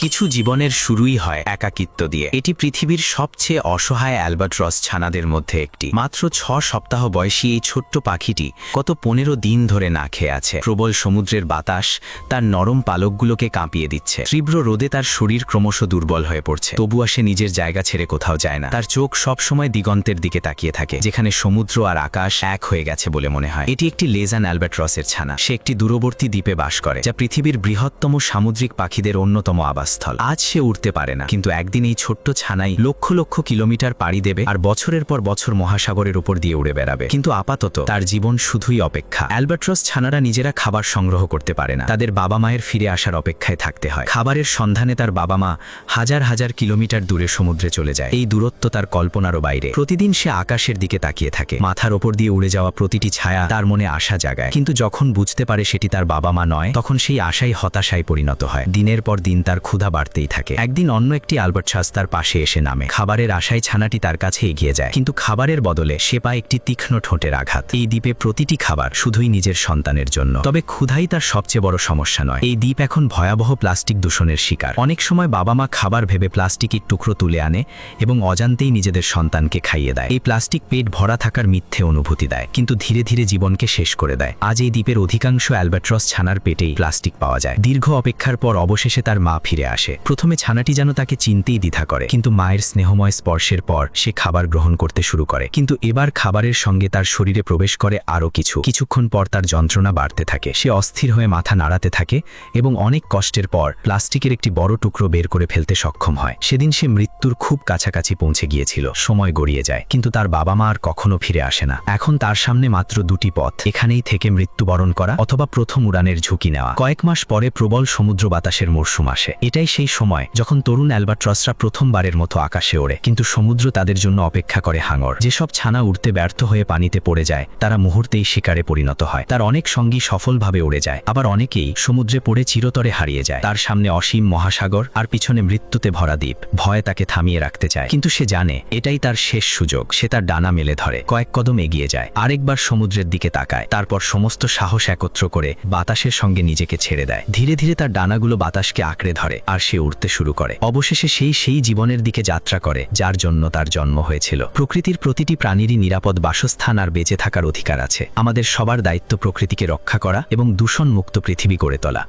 কিছু জীবনের শুরুই হয় একাকিত্ব দিয়ে। এটি পৃথিবীর সবচেয়ে অসহায় অ্যালবাট্রস ছানাদের মধ্যে একটি। মাত্র ৬ সপ্তাহ বয়সী এই ছোট্ট পাখিটি গত ১৫ দিন ধরে না খেয়ে আছে। প্রবল সমুদ্রের বাতাস তার নরম পালকগুলোকে কাঁপিয়ে দিচ্ছে। তীব্র রোদে তার শরীর ক্রমশ দুর্বল হয়ে পড়ছে। তবুও সে নিজের জায়গা ছেড়ে কোথাও যায় না। তার চোখ সবসময় দিগন্তের দিকে তাকিয়ে থাকে, যেখানে সমুদ্র আর আকাশ এক হয়ে গেছে বলে মনে হয়। এটি একটি লেজান অ্যালবাট্রসের ছানা। সে একটি দূরবর্তী দ্বীপে বাস করে, যা পৃথিবীর বৃহত্তম সামুদ্রিক পাখিদের অন্যতম আবাসস্থল। আজ সে উড়তে পারে না, কিন্তু একদিন এই ছোট্ট ছানাই লক্ষ লক্ষ কিলোমিটার পাড়ি দেবে আর বছরের পর বছর মহাসাগরের উপর দিয়ে উড়ে বেড়াবে। কিন্তু আপাতত তার জীবন শুধুই অপেক্ষা। অ্যালবাট্রস ছানারা নিজেরা খাবার সংগ্রহ করতে পারে না। তাদের বাবা মায়ের ফিরে আসার অপেক্ষায় থাকতে হয়। খাবারের সন্ধানে তার বাবা মা হাজার হাজার কিলোমিটার দূরে সমুদ্রে চলে যায়। এই দূরত্ব তার কল্পনারও বাইরে। প্রতিদিন সে আকাশের দিকে তাকিয়ে থাকে। মাথার ওপর দিয়ে উড়ে যাওয়া প্রতিটি ছায়া তার মনে আশা জাগায়। কিন্তু যখন বুঝতে পারে সেটি তার বাবা মা নয়, তখন সেই আশাই হতাশায় পরিণত হয়। দিনের পর দিন তার ক্ষুধা বাড়তেই থাকে। একদিন অন্য একটি অ্যালবাট্রস তার পাশে এসে নামে। খাবারের আশায় ছানাটি তার কাছে এগিয়ে যায়, কিন্তু খাবারের বদলে সে পায় একটি তীক্ষ্ণ ঠোঁটের আঘাত। এই দ্বীপে প্রতিটি খাবার শুধুই নিজের সন্তানের জন্য। তবে ক্ষুধাই তার সবচেয়ে বড় সমস্যা নয়। এই দ্বীপ এখন ভয়াবহ প্লাস্টিক দূষণের শিকার। অনেক সময় বাবা মা খাবার ভেবে প্লাস্টিকের টুকরো তুলে আনে এবং অজান্তেই নিজেদের সন্তানকে খাইয়ে দেয়। এই প্লাস্টিক পেট ভরা থাকার মিথ্যে অনুভূতি দেয়, কিন্তু ধীরে ধীরে জীবনকে শেষ করে দেয়। আজ এই দ্বীপের অধিকাংশ অ্যালবাট্রস ছানার পেটেই প্লাস্টিক পাওয়া যায়। দীর্ঘ অপেক্ষার পর অবশেষে তার মা ফিরে আসে। প্রথমে ছানাটি যেন তাকে চিনতেই দ্বিধা করে, কিন্তু মায়ের স্নেহময় স্পর্শের পর সে খাবার গ্রহণ করতে শুরু করে। কিন্তু এবার খাবারের সঙ্গে তার শরীরে প্রবেশ করে আরও কিছু। কিছুক্ষণ পর তার যন্ত্রণা বাড়তে থাকে। সে অস্থির হয়ে মাথা নাড়াতে থাকে এবং অনেক কষ্টের পর প্লাস্টিকের একটি বড় টুকরো বের করে ফেলতে সক্ষম হয়। সেদিন সে মৃত্যুর খুব কাছাকাছি পৌঁছে গিয়েছিল। সময় গড়িয়ে যায়, কিন্তু তার বাবা মা আর কখনো ফিরে আসে না। এখন তার সামনে মাত্র দুটি পথ: এখানেই থেকে মৃত্যুবরণ করা অথবা প্রথম উড়ানের ঝুঁকি নেওয়া। কয়েক মাস পরে প্রবল সমুদ্র বাতাসের মরশুম আসে। এটাই সেই সময় যখন তরুণ অ্যালবাট্রসরা প্রথমবারের মতো আকাশে ওড়ে, কিন্তু সমুদ্র তাদের জন্য অপেক্ষা করে হাঙর। যেসব ছানা উড়তে ব্যর্থ হয়ে পানিতে পড়ে যায়, তারা মুহূর্তেই শিকারে পরিণত হয়। তার অনেক সঙ্গী সফলভাবে উড়ে যায়, আবার অনেকেই সমুদ্রে পড়ে চিরতরে হারিয়ে যায়। তার সামনে অসীম মহাসাগর আর পিছনে মৃত্যুতে ভরা দ্বীপ। ভয় তাকে থামিয়ে রাখতে চায়, কিন্তু সে জানে এটাই তার শেষ সুযোগ। সে তার ডানা মেলে ধরে কয়েক কদম এগিয়ে যায়, আরেকবার সমুদ্রের দিকে তাকায়, তারপর সমস্ত সাহস একত্র করে বাতাসের সঙ্গে নিজেকে ছেড়ে দেয়। ধীরে ধীরে তার ডানাগুলো বাতাসকে আঁকড়ে ধরে আর সে উড়তে শুরু করে। অবশেষে সেই জীবনের দিকে যাত্রা করে যার জন্য তার জন্ম হয়েছিল। প্রকৃতির প্রতিটি প্রাণীরই নিরাপদ বাসস্থান আর বেঁচে থাকার অধিকার আছে। আমাদের সবার দায়িত্ব প্রকৃতিকে রক্ষা করা এবং দূষণ মুক্ত পৃথিবী গড়ে তোলা।